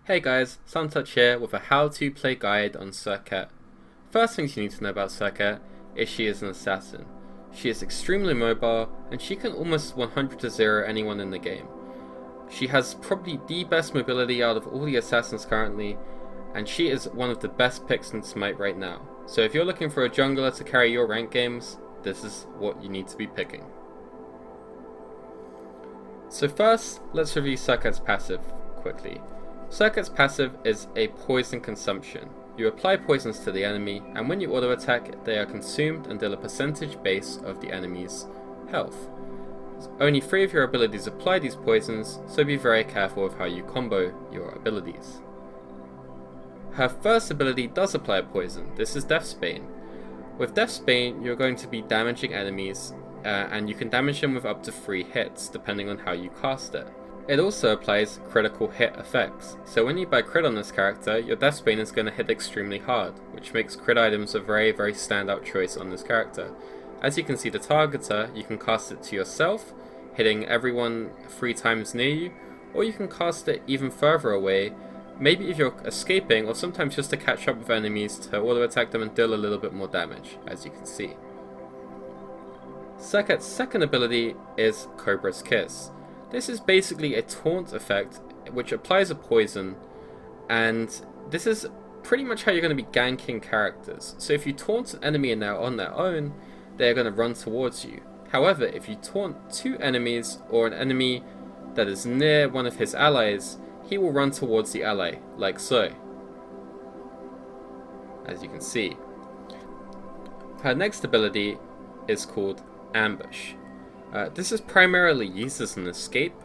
Hey guys, Suntouch here with a how to play guide on Serqet. First things you need to know about Serqet is she is an assassin. She is extremely mobile and she can almost 100 to 0 anyone in the game. She has probably the best mobility out of all the assassins currently, and she is one of the best picks in Smite right now. So if you're looking for a jungler to carry your rank games, this is what you need to be picking. So first, let's review Serqet's passive quickly. Serqet's passive is a poison consumption. You apply poisons to the enemy, and when you auto attack, they are consumed and deal a percentage base of the enemy's health. Only 3 of your abilities apply these poisons, so be very careful of how you combo your abilities. Her first ability does apply a poison. This is Death's Bane. With Death's Bane, you're going to be damaging enemies, and you can damage them with up to 3 hits, depending on how you cast it. It also applies critical hit effects, so when you buy crit on this character, your Death's Bane is going to hit extremely hard, which makes crit items a very standout choice on this character. As you can see the targeter, you can cast it to yourself, hitting everyone 3 times near you, or you can cast it even further away, maybe if you're escaping, or sometimes just to catch up with enemies to auto attack them and deal a little bit more damage, as you can see. Serqet's second ability is Cobra's Kiss. This is basically a taunt effect which applies a poison, and this is pretty much how you're going to be ganking characters. So if you taunt an enemy and they're on their own, they're going to run towards you. However, if you taunt 2 enemies or an enemy that is near one of his allies, he will run towards the ally, like so, as you can see. Her next ability is called Ambush. This is primarily used as an escape,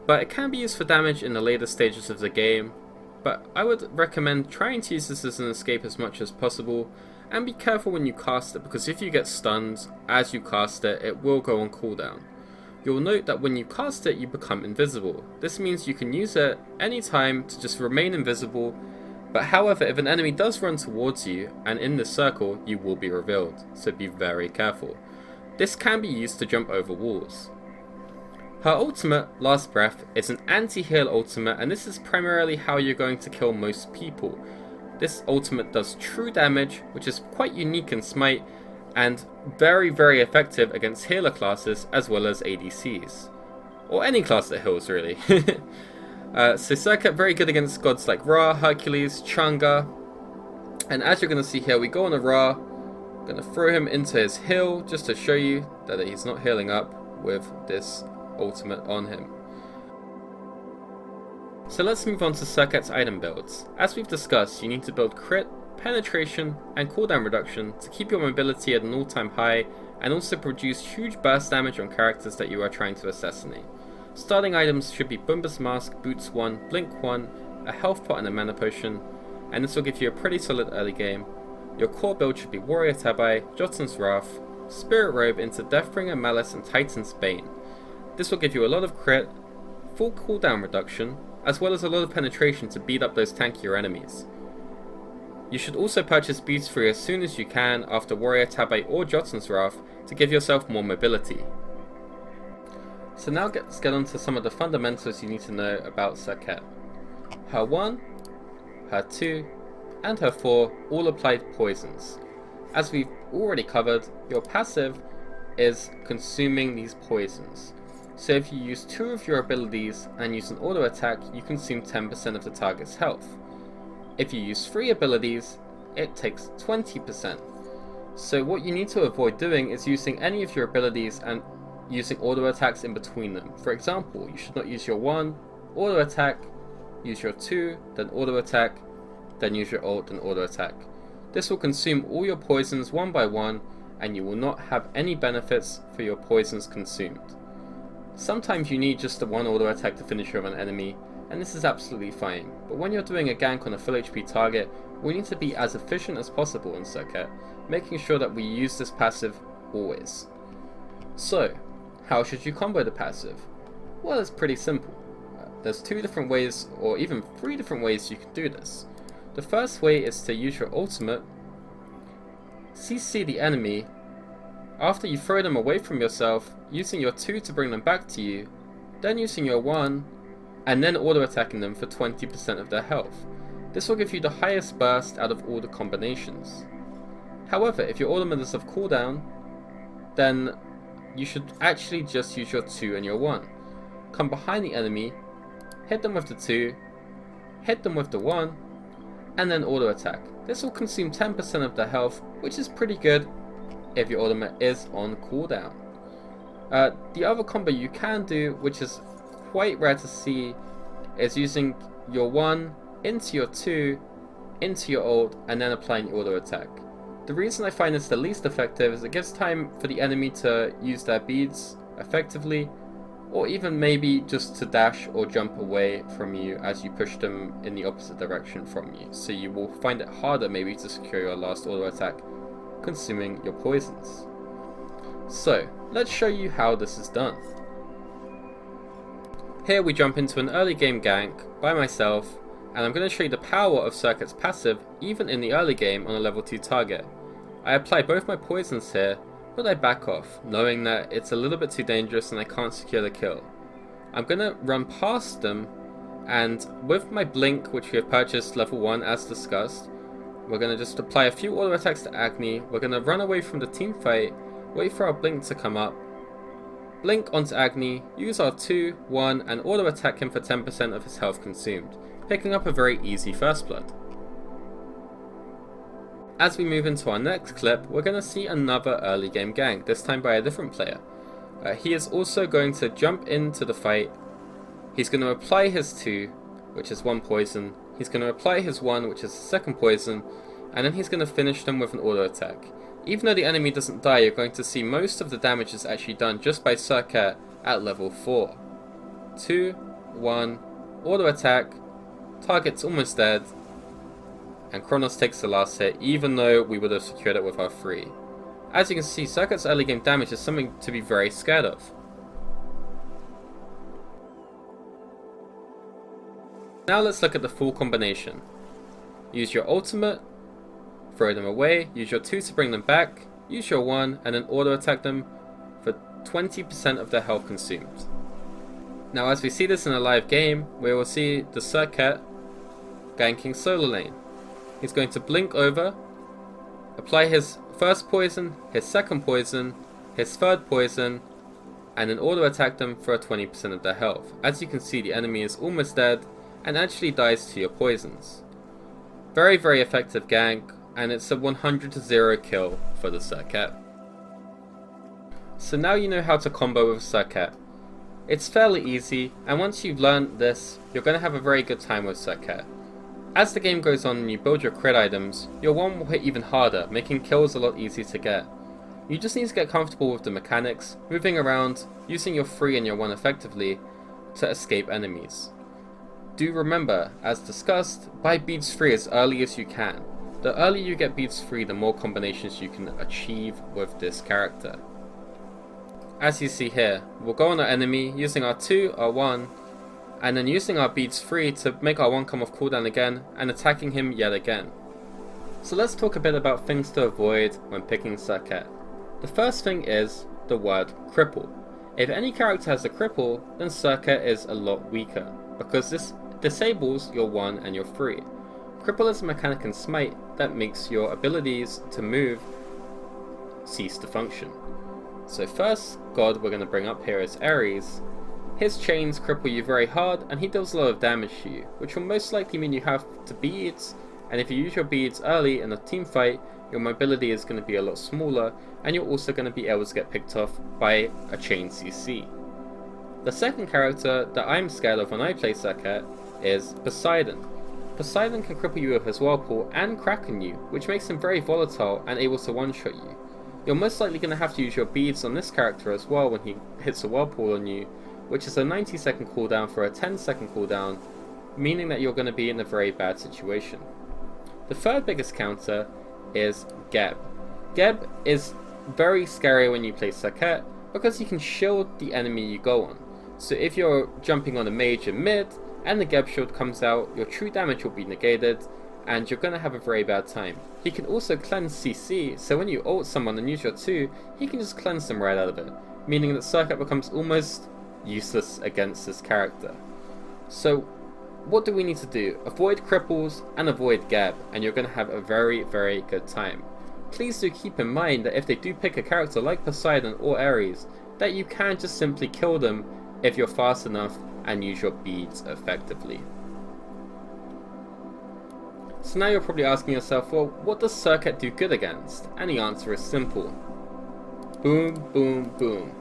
but it can be used for damage in the later stages of the game, but I would recommend trying to use this as an escape as much as possible, and be careful when you cast it, because if you get stunned as you cast it, it will go on cooldown. You'll note that when you cast it, you become invisible. This means you can use it anytime to just remain invisible, but however, if an enemy does run towards you, and in this circle, you will be revealed, so be very careful. This can be used to jump over walls. Her ultimate, Last Breath, is an anti-heal ultimate, and this is primarily how you're going to kill most people. This ultimate does true damage, which is quite unique in Smite, and very effective against healer classes as well as ADCs. Or any class that heals, really. So Serqet very good against gods like Ra, Hercules, Chang'e, and as you're going to see here, we go on a Ra. I'm going to throw him into his heal just to show you that he's not healing up with this ultimate on him. So let's move on to Serqet's item builds. As we've discussed, you need to build crit, penetration, and cooldown reduction to keep your mobility at an all-time high and also produce huge burst damage on characters that you are trying to assassinate. Starting items should be Boomba's Mask, Boots 1, Blink 1, a health pot and a mana potion, and this will give you a pretty solid early game. Your core build should be Warrior Tabi, Jotun's Wrath, Spirit Robe into Deathbringer, Malice, and Titan's Bane. This will give you a lot of crit, full cooldown reduction, as well as a lot of penetration to beat up those tankier enemies. You should also purchase Beast Free as soon as you can after Warrior Tabi or Jotun's Wrath to give yourself more mobility. So now let's get on to some of the fundamentals you need to know about Serqet. Her 1, her 2, and her 4 all applied poisons. As we've already covered, your passive is consuming these poisons. So if you use 2 of your abilities and use an auto attack, you consume 10% of the target's health. If you use 3 abilities, it takes 20%. So what you need to avoid doing is using any of your abilities and using auto attacks in between them. For example, you should not use your 1, auto attack, use your 2, then auto attack, then use your ult and auto attack. This will consume all your poisons one by one, and you will not have any benefits for your poisons consumed. Sometimes you need just the 1 auto attack to finish off an enemy, and this is absolutely fine, but when you're doing a gank on a full HP target, we need to be as efficient as possible in Serqet, making sure that we use this passive always. So, how should you combo the passive? Well, it's pretty simple. There's 2 different ways, or even 3 different ways you can do this. The first way is to use your ultimate, CC the enemy, after you throw them away from yourself, using your 2 to bring them back to you, then using your 1 and then auto attacking them for 20% of their health. This will give you the highest burst out of all the combinations. However, if your ultimate is of cooldown, then you should actually just use your 2 and your 1. Come behind the enemy, hit them with the 2, hit them with the 1, and then auto attack. This will consume 10% of their health, which is pretty good if your ultimate is on cooldown. The other combo you can do, which is quite rare to see, is using your 1 into your 2, into your ult, and then applying your auto attack. The reason I find this the least effective is it gives time for the enemy to use their beads effectively, or even maybe just to dash or jump away from you as you push them in the opposite direction from you. So you will find it harder maybe to secure your last auto attack, consuming your poisons. So let's show you how this is done. Here we jump into an early game gank by myself, and I'm going to show you the power of Serqet's passive even in the early game on a level 2 target. I apply both my poisons here, but I back off, knowing that it's a little bit too dangerous and I can't secure the kill. I'm going to run past them, and with my blink, which we have purchased level 1 as discussed, we're going to just apply a few auto attacks to Agni. We're going to run away from the team fight, wait for our blink to come up, blink onto Agni, use our 2, 1, and auto attack him for 10% of his health consumed, picking up a very easy first blood. As we move into our next clip, we're going to see another early game gank, this time by a different player. He is also going to jump into the fight. He's going to apply his 2, which is 1 poison. He's going to apply his 1, which is the 2nd poison, and then he's going to finish them with an auto attack. Even though the enemy doesn't die, you're going to see most of the damage is actually done just by Serqet at level 4. 2, 1, auto attack, target's almost dead, and Kronos takes the last hit, even though we would have secured it with our 3. As you can see, Serqet's early game damage is something to be very scared of. Now let's look at the full combination. Use your ultimate, throw them away, use your 2 to bring them back, use your 1, and then auto attack them for 20% of their health consumed. Now as we see this in a live game, we will see the Serqet ganking solo lane. He's going to blink over, apply his first poison, his second poison, his third poison, and then auto attack them for 20% of their health. As you can see, the enemy is almost dead and actually dies to your poisons. Very, very effective gank, and it's a 100-0 kill for the Serqet. So now you know how to combo with Serqet. It's fairly easy, and once you've learned this, you're going to have a very good time with Serqet. As the game goes on and you build your crit items, your 1 will hit even harder, making kills a lot easier to get. You just need to get comfortable with the mechanics, moving around, using your 3 and your 1 effectively to escape enemies. Do remember, as discussed, buy beads free as early as you can. The earlier you get beads free, the more combinations you can achieve with this character. As you see here, we'll go on our enemy using our 2, our 1, and then using our beads free to make our 1 come off cooldown again, and attacking him yet again. So let's talk a bit about things to avoid when picking Serqet. The first thing is the word cripple. If any character has a cripple, then Serqet is a lot weaker, because this disables your 1 and your 3. Cripple is a mechanic in Smite that makes your abilities to move cease to function. So first god we're going to bring up here is Ares. His chains cripple you very hard, and he deals a lot of damage to you, which will most likely mean you have to beads, and if you use your beads early in a team fight, your mobility is going to be a lot smaller, and you're also going to be able to get picked off by a chain CC. The second character that I'm scared of when I play Serqet is Poseidon. Poseidon can cripple you with his whirlpool and Kraken you, which makes him very volatile and able to one-shot you. You're most likely going to have to use your beads on this character as well when he hits a whirlpool on you, which is a 90-second cooldown for a 10-second cooldown, meaning that you're going to be in a very bad situation. The third biggest counter is Geb. Geb is very scary when you play Serqet because he can shield the enemy you go on. So if you're jumping on a mage in mid and the Geb shield comes out, your true damage will be negated and you're going to have a very bad time. He can also cleanse CC, so when you ult someone and use your 2, he can just cleanse them right out of it, meaning that Serqet becomes almost useless against this character. So what do we need to do? Avoid cripples and avoid Geb, and you're going to have a very, very good time. Please do keep in mind that if they do pick a character like Poseidon or Ares, that you can just simply kill them if you're fast enough and use your beads effectively. So now you're probably asking yourself, well, what does Serqet do good against? And the answer is simple. Boom, boom, boom.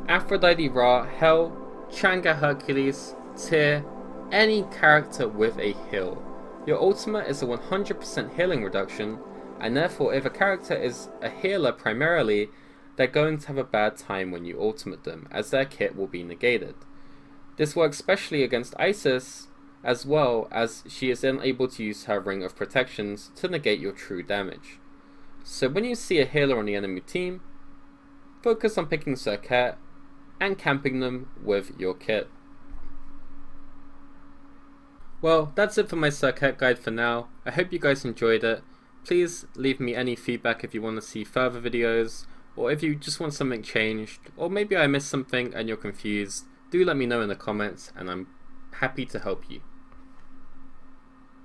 Aphrodite, Ra, Hel, Chang'e, Hercules, Tyr, any character with a heal. Your ultimate is a 100% healing reduction, and therefore if a character is a healer primarily, they're going to have a bad time when you ultimate them, as their kit will be negated. This works especially against Isis, as well as she is then able to use her Ring of Protections to negate your true damage. So when you see a healer on the enemy team, focus on picking Serqet and camping them with your kit. Well, that's it for my Serqet guide for now. I hope you guys enjoyed it. Please leave me any feedback if you want to see further videos, or if you just want something changed, or maybe I missed something and you're confused. Do let me know in the comments and I'm happy to help you.